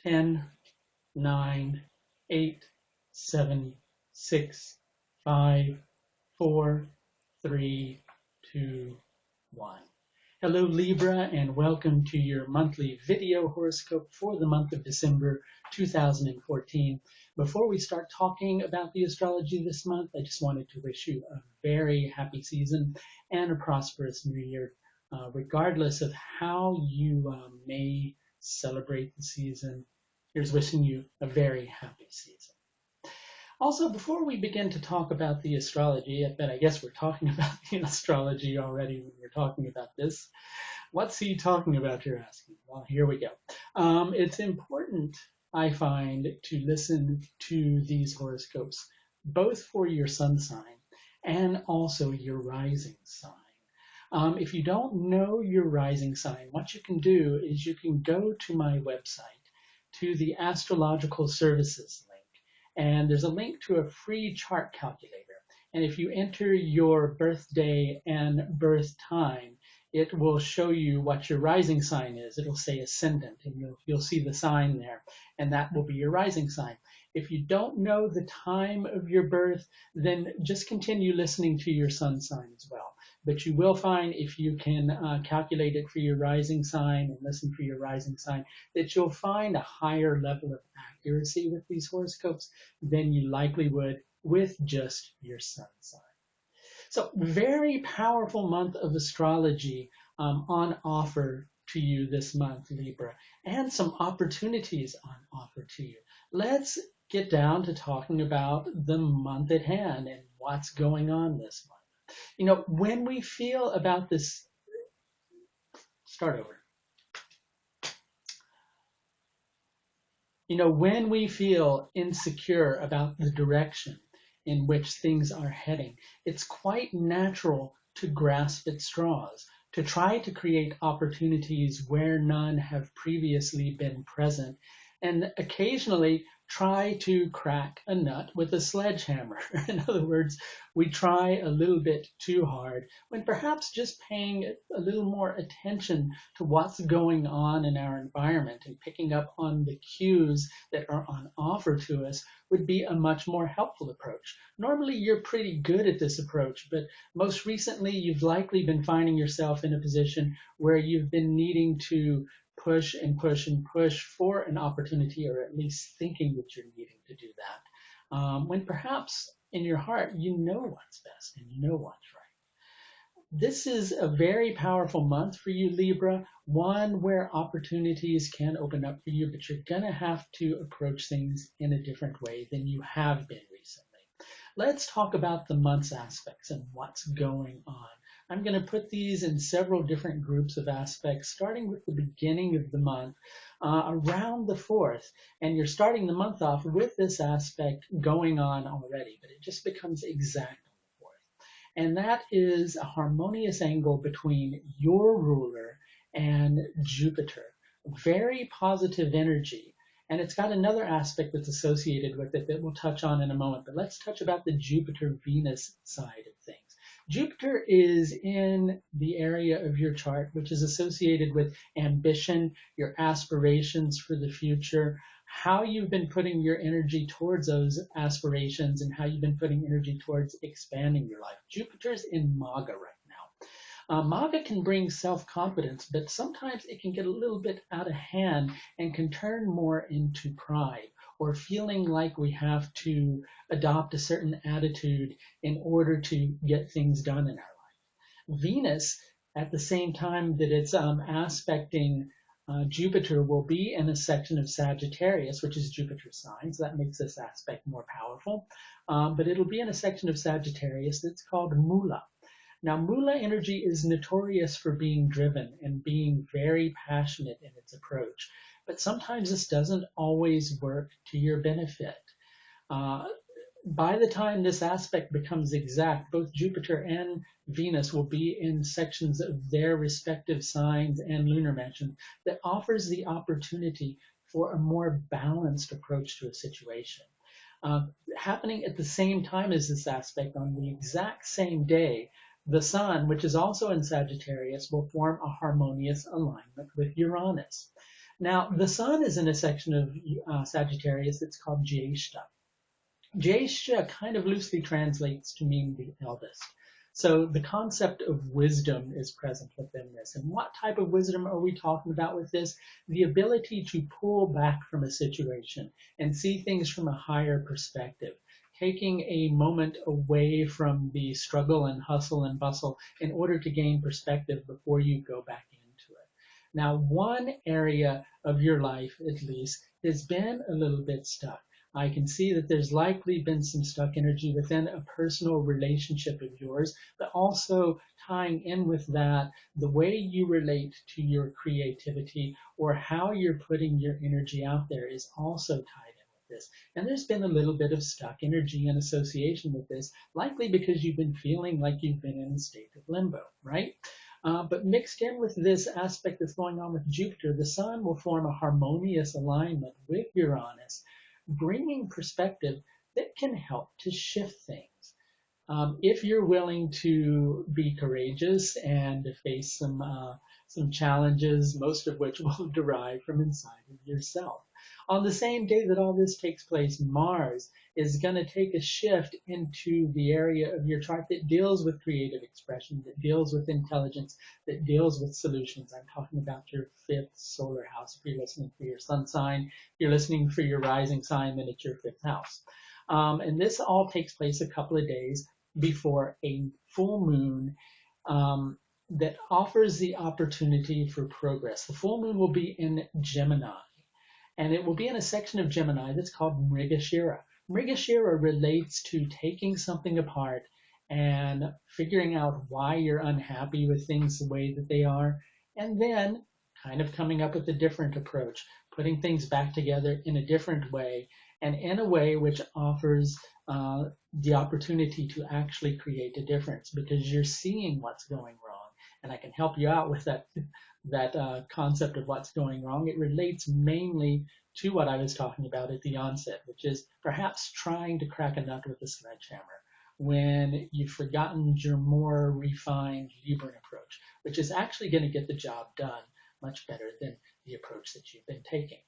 10, 9, 8, 7, 6, 5, 4, 3, 2, 1. Hello Libra, and welcome to your monthly video horoscope for the month of December 2014. Before we start talking about the astrology this month, I just wanted to wish you a very happy season and a prosperous new year, regardless of how you may celebrate the season. Here's wishing you a very happy season. Also, before we begin to talk about the astrology, I guess we're talking about the astrology already when we're talking about this. What's he talking about, you're asking? Well, here we go. It's important, I find, to listen to these horoscopes, both for your sun sign and also your rising sign. If you don't know your rising sign, what you can do is you can go to my website, to the Astrological Services link, and there's a link to a free chart calculator. And if you enter your birthday and birth time, it will show you what your rising sign is. It'll say ascendant, and you'll see the sign there, and that will be your rising sign. If you don't know the time of your birth, then just continue listening to your sun sign as well. But you will find, if you can calculate it for your rising sign and listen for your rising sign, that you'll find a higher level of accuracy with these horoscopes than you likely would with just your sun sign. So, very powerful month of astrology on offer to you this month, Libra, and some opportunities on offer to you. Let's get down to talking about the month at hand and what's going on this month. You know, when we feel about this, start over. You know, when we feel insecure about the direction in which things are heading, it's quite natural to grasp at straws, to try to create opportunities where none have previously been present, and occasionally try to crack a nut with a sledgehammer. In other words, we try a little bit too hard when perhaps just paying a little more attention to what's going on in our environment and picking up on the cues that are on offer to us would be a much more helpful approach. Normally, you're pretty good at this approach, but most recently, you've likely been finding yourself in a position where you've been needing to push and push and push for an opportunity, or at least thinking that you're needing to do that, when perhaps in your heart you know what's best and you know what's right. This is a very powerful month for you, Libra, one where opportunities can open up for you, but you're going to have to approach things in a different way than you have been recently. Let's talk about the month's aspects and what's going on. I'm going to put these in several different groups of aspects, starting with the beginning of the month, around the 4th. And you're starting the month off with this aspect going on already, but it just becomes exact on the 4th. And that is a harmonious angle between your ruler and Jupiter. Very positive energy. And it's got another aspect that's associated with it that we'll touch on in a moment. But let's touch about the Jupiter-Venus side of things. Jupiter is in the area of your chart, which is associated with ambition, your aspirations for the future, how you've been putting your energy towards those aspirations, and how you've been putting energy towards expanding your life. Jupiter's in Maga right now. Maga can bring self-confidence, but sometimes it can get a little bit out of hand and can turn more into pride, or feeling like we have to adopt a certain attitude in order to get things done in our life. Venus, at the same time that it's aspecting Jupiter, will be in a section of Sagittarius, which is Jupiter's sign, so that makes this aspect more powerful. But it'll be in a section of Sagittarius that's called Mula. Now, Mula energy is notorious for being driven and being very passionate in its approach, but sometimes this doesn't always work to your benefit. By the time this aspect becomes exact, both Jupiter and Venus will be in sections of their respective signs and lunar mansions that offers the opportunity for a more balanced approach to a situation. Happening at the same time as this aspect on the exact same day, The Sun, which is also in Sagittarius, will form a harmonious alignment with Uranus. Now, the Sun is in a section of Sagittarius that's called Jyeshta. Jyeshta kind of loosely translates to mean the eldest. So the concept of wisdom is present within this. And what type of wisdom are we talking about with this? The ability to pull back from a situation and see things from a higher perspective, taking a moment away from the struggle and hustle and bustle in order to gain perspective before you go back into it. Now, one area of your life, at least, has been a little bit stuck. I can see that there's likely been some stuck energy within a personal relationship of yours, but also tying in with that, the way you relate to your creativity or how you're putting your energy out there is also tied in with this. And there's been a little bit of stuck energy in association with this, likely because you've been feeling like you've been in a state of limbo, right? But mixed in with this aspect that's going on with Jupiter, the Sun will form a harmonious alignment with Uranus, bringing perspective that can help to shift things. If you're willing to be courageous and to face some challenges, most of which will derive from inside of yourself. On the same day that all this takes place, Mars is going to take a shift into the area of your chart that deals with creative expression, that deals with intelligence, that deals with solutions. I'm talking about your fifth solar house. If you're listening for your sun sign, if you're listening for your rising sign, then it's your fifth house. And this all takes place a couple of days before a full moon that offers the opportunity for progress. The full moon will be in Gemini, and it will be in a section of Gemini that's called Mrigashira. Mrigashira relates to taking something apart and figuring out why you're unhappy with things the way that they are, and then kind of coming up with a different approach, putting things back together in a different way, and in a way which offers the opportunity to actually create a difference because you're seeing what's going wrong. And I can help you out with that concept of what's going wrong. It relates mainly to what I was talking about at the onset, which is perhaps trying to crack a nut with a sledgehammer when you've forgotten your more refined Libran approach, which is actually going to get the job done much better than the approach that you've been taking.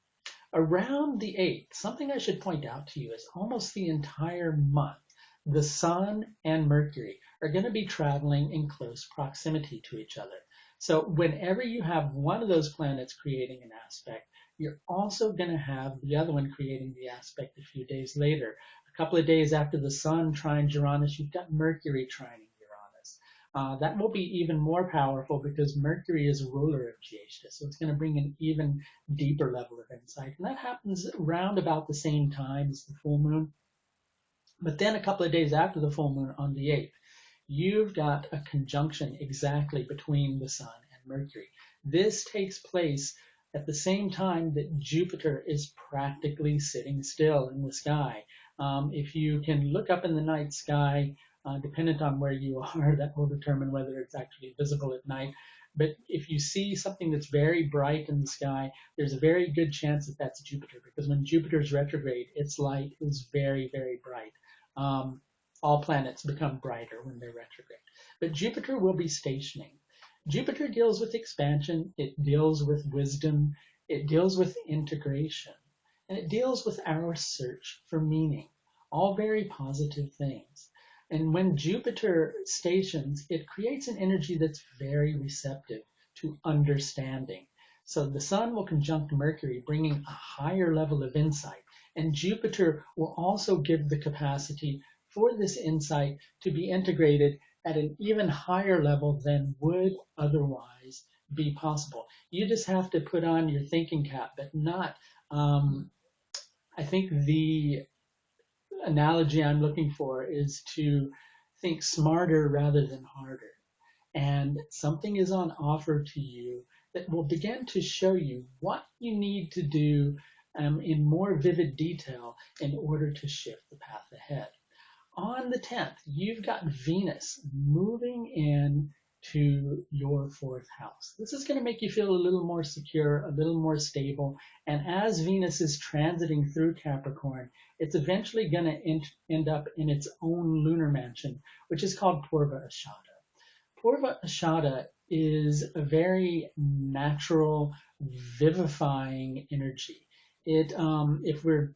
Around the 8th, something I should point out to you is almost the entire month, the Sun and Mercury are going to be traveling in close proximity to each other. So whenever you have one of those planets creating an aspect, you're also going to have the other one creating the aspect a few days later. A couple of days after the Sun trines Uranus, you've got Mercury trining Uranus. That will be even more powerful because Mercury is a ruler of Jyeshta, so it's going to bring an even deeper level of insight. And that happens around about the same time as the full moon. But then a couple of days after the full moon on the 8th, you've got a conjunction exactly between the Sun and Mercury. This takes place at the same time that Jupiter is practically sitting still in the sky. If you can look up in the night sky, dependent on where you are, that will determine whether it's actually visible at night. But if you see something that's very bright in the sky, there's a very good chance that that's Jupiter, because when Jupiter's retrograde, its light is very, very bright. All planets become brighter when they're retrograde. But Jupiter will be stationing. Jupiter deals with expansion, it deals with wisdom, it deals with integration, and it deals with our search for meaning. All very positive things. And when Jupiter stations, it creates an energy that's very receptive to understanding. So the Sun will conjunct Mercury, bringing a higher level of insight. And Jupiter will also give the capacity for this insight to be integrated at an even higher level than would otherwise be possible. You just have to put on your thinking cap, but not, I think the analogy I'm looking for is to think smarter rather than harder. And something is on offer to you that will begin to show you what you need to do in more vivid detail in order to shift the path ahead. On the 10th, you've got Venus moving in to your 4th house. This is going to make you feel a little more secure, a little more stable. And as Venus is transiting through Capricorn, it's eventually going to end up in its own lunar mansion, which is called Purva Ashadha. Purva Ashadha is a very natural, vivifying energy. If we're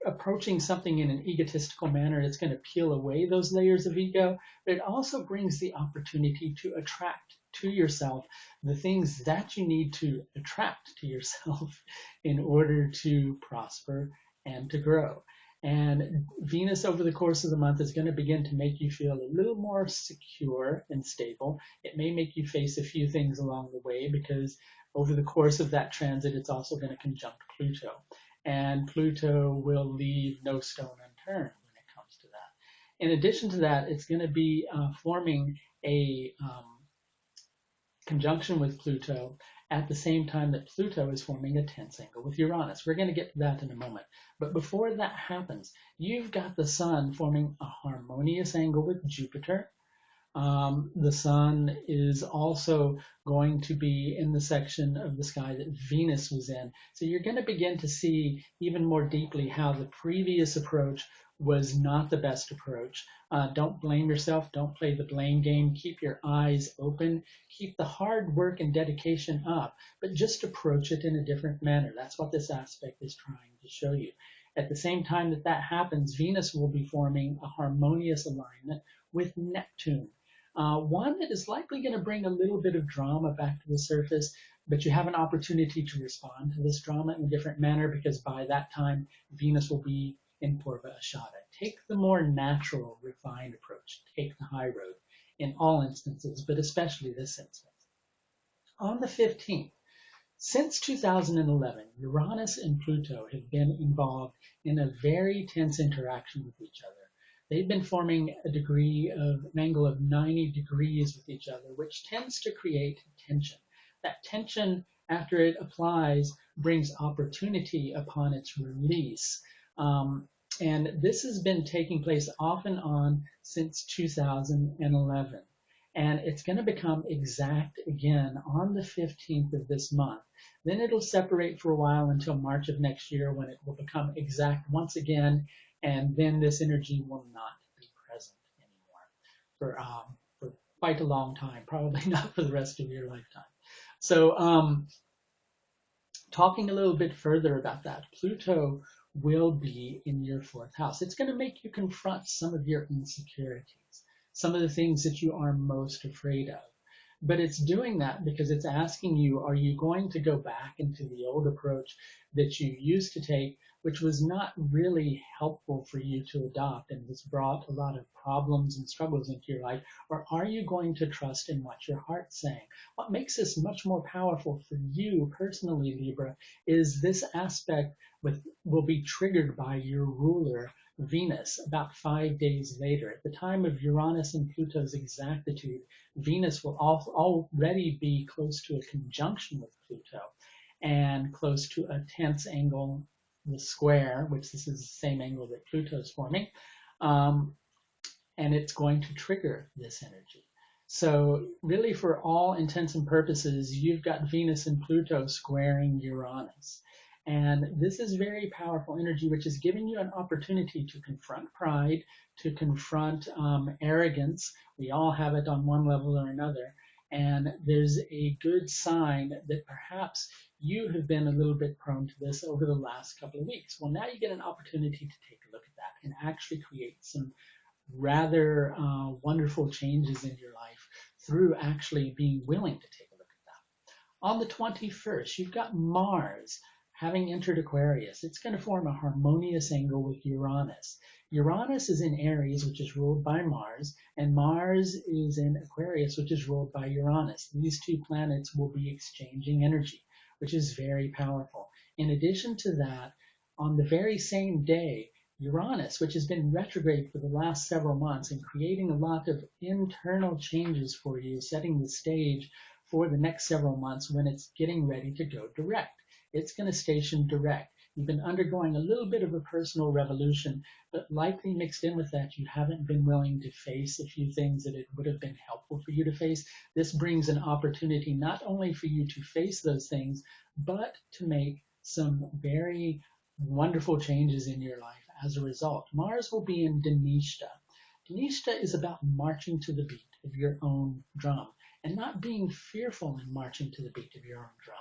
approaching something in an egotistical manner, it's going to peel away those layers of ego, but it also brings the opportunity to attract to yourself the things that you need to attract to yourself in order to prosper and to grow. And Venus over the course of the month is going to begin to make you feel a little more secure and stable. It may make you face a few things along the way because over the course of that transit, it's also going to conjunct Pluto. And Pluto will leave no stone unturned when it comes to that. In addition to that, it's going to be forming a conjunction with Pluto at the same time that Pluto is forming a tense angle with Uranus. We're going to get to that in a moment. But before that happens, you've got the Sun forming a harmonious angle with Jupiter. The Sun is also going to be in the section of the sky that Venus was in. So you're going to begin to see even more deeply how the previous approach was not the best approach. Don't blame yourself. Don't play the blame game. Keep your eyes open. Keep the hard work and dedication up, but just approach it in a different manner. That's what this aspect is trying to show you. At the same time that that happens, Venus will be forming a harmonious alignment with Neptune. One that is likely going to bring a little bit of drama back to the surface, but you have an opportunity to respond to this drama in a different manner because by that time, Venus will be in Purva Ashadha. Take the more natural, refined approach. Take the high road in all instances, but especially this instance. On the 15th, since 2011, Uranus and Pluto have been involved in a very tense interaction with each other. They've been forming an angle of 90 degrees with each other, which tends to create tension. That tension, after it applies, brings opportunity upon its release. And this has been taking place off and on since 2011. And it's going to become exact again on the 15th of this month. Then it'll separate for a while until March of next year when it will become exact once again. And then this energy will not be present anymore for quite a long time, probably not for the rest of your lifetime. So talking a little bit further about that, Pluto will be in your 4th house. It's going to make you confront some of your insecurities, some of the things that you are most afraid of. But it's doing that because it's asking you, are you going to go back into the old approach that you used to take, which was not really helpful for you to adopt and has brought a lot of problems and struggles into your life? Or are you going to trust in what your heart's saying? What makes this much more powerful for you personally, Libra, is this aspect will be triggered by your ruler, Venus, about 5 days later. At the time of Uranus and Pluto's exactitude, Venus will already be close to a conjunction with Pluto and close to a tense angle, the square, which this is the same angle that Pluto is forming, and it's going to trigger this energy. So really, for all intents and purposes, you've got Venus and Pluto squaring Uranus. And this is very powerful energy, which is giving you an opportunity to confront pride, to confront arrogance. We all have it on one level or another. And there's a good sign that perhaps you have been a little bit prone to this over the last couple of weeks. Well, now you get an opportunity to take a look at that and actually create some rather wonderful changes in your life through actually being willing to take a look at that. On the 21st, you've got Mars having entered Aquarius. It's going to form a harmonious angle with Uranus. Uranus is in Aries, which is ruled by Mars, and Mars is in Aquarius, which is ruled by Uranus. These two planets will be exchanging energy, which is very powerful. In addition to that, on the very same day, Uranus, which has been retrograde for the last several months and creating a lot of internal changes for you, setting the stage for the next several months when it's getting ready to go direct. It's going to station direct. You've been undergoing a little bit of a personal revolution, but likely mixed in with that, you haven't been willing to face a few things that it would have been helpful for you to face. This brings an opportunity not only for you to face those things, but to make some very wonderful changes in your life as a result. Mars will be in Dhanishta. Dhanishta is about marching to the beat. of your own drum and not being fearful in marching to the beat of your own drum.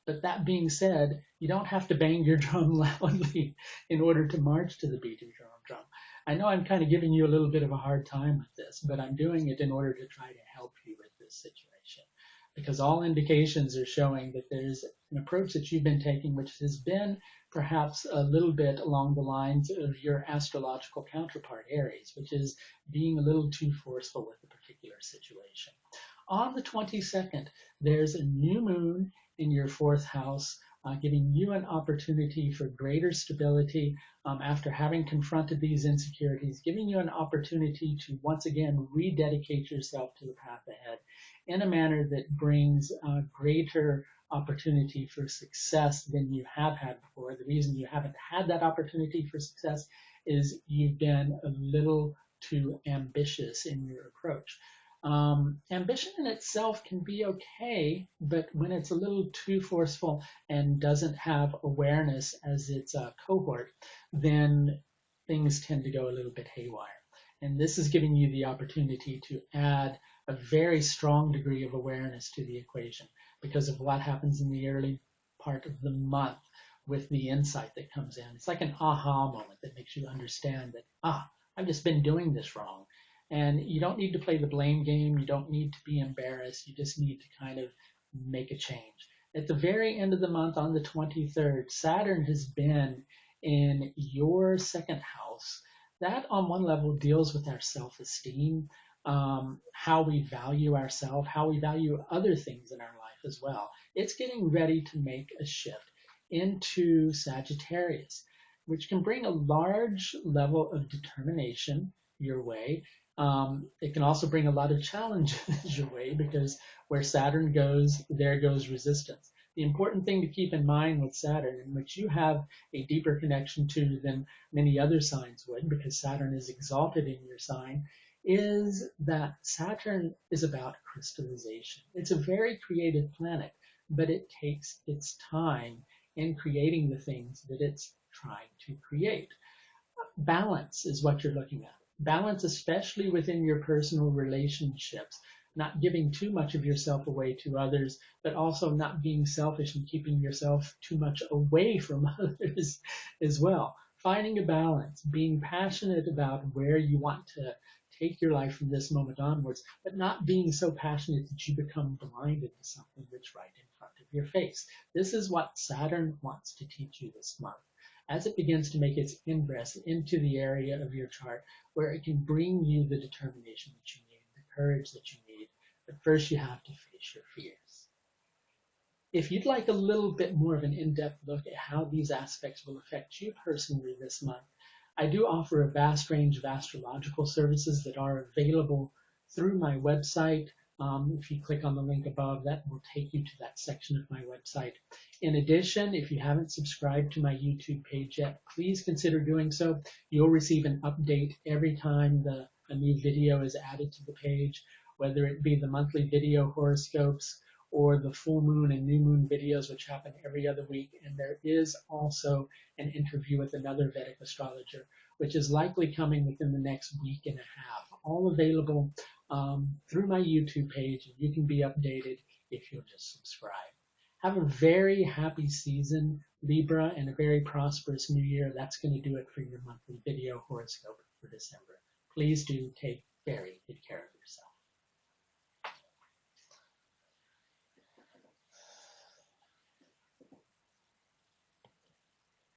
But that being said, you don't have to bang your drum loudly in order to march to the beat of your own drum. I know I'm kind of giving you a little bit of a hard time with this, but I'm doing it in order to try to help you with this situation. Because all indications are showing that there's an approach that you've been taking which has been perhaps a little bit along the lines of your astrological counterpart, Aries, which is being a little too forceful with a particular situation. On the 22nd, there's a new moon in your fourth house, giving you an opportunity for greater stability after having confronted these insecurities, giving you an opportunity to once again rededicate yourself to the path ahead in a manner that brings greater opportunity for success than you have had before. The reason you haven't had that opportunity for success is you've been a little too ambitious in your approach. Ambition in itself can be okay, but when it's a little too forceful and doesn't have awareness as its cohort, then things tend to go a little bit haywire. And this is giving you the opportunity to add a very strong degree of awareness to the equation because of what happens in the early part of the month with the insight that comes in. It's like an aha moment that makes you understand that, I've just been doing this wrong. And you don't need to play the blame game. You don't need to be embarrassed. You just need to kind of make a change. At the very end of the month on the 23rd, Saturn has been in your second house. That on one level deals with our self-esteem, how we value ourselves, how we value other things in our life as well. It's getting ready to make a shift into Sagittarius, which can bring a large level of determination your way. It can also bring a lot of challenges your way because where Saturn goes, there goes resistance. The important thing to keep in mind with Saturn, in which you have a deeper connection to than many other signs would, because Saturn is exalted in your sign, is that Saturn is about crystallization. It's a very creative planet, but it takes its time in creating the things that it's trying to create. Balance is what you're looking at. Balance, especially within your personal relationships, not giving too much of yourself away to others, but also not being selfish and keeping yourself too much away from others as well. Finding a balance, being passionate about where you want to take your life from this moment onwards, but not being so passionate that you become blinded to something that's right in front of your face. This is what Saturn wants to teach you this month, as it begins to make its ingress into the area of your chart where it can bring you the determination that you need, the courage that you need. But first you have to face your fears. If you'd like a little bit more of an in-depth look at how these aspects will affect you personally this month, I do offer a vast range of astrological services that are available through my website. If you click on the link above, that will take you to that section of my website. In addition, if you haven't subscribed to my YouTube page yet, please consider doing so. You'll receive an update every time a new video is added to the page, whether it be the monthly video horoscopes or the full moon and new moon videos, which happen every other week. And there is also an interview with another Vedic astrologer, which is likely coming within the next week and a half, all available through my YouTube page. And you can be updated if you'll just subscribe. Have a very happy season, Libra, and a very prosperous new year. That's going to do it for your monthly video horoscope for December. Please do take very good care of yourself.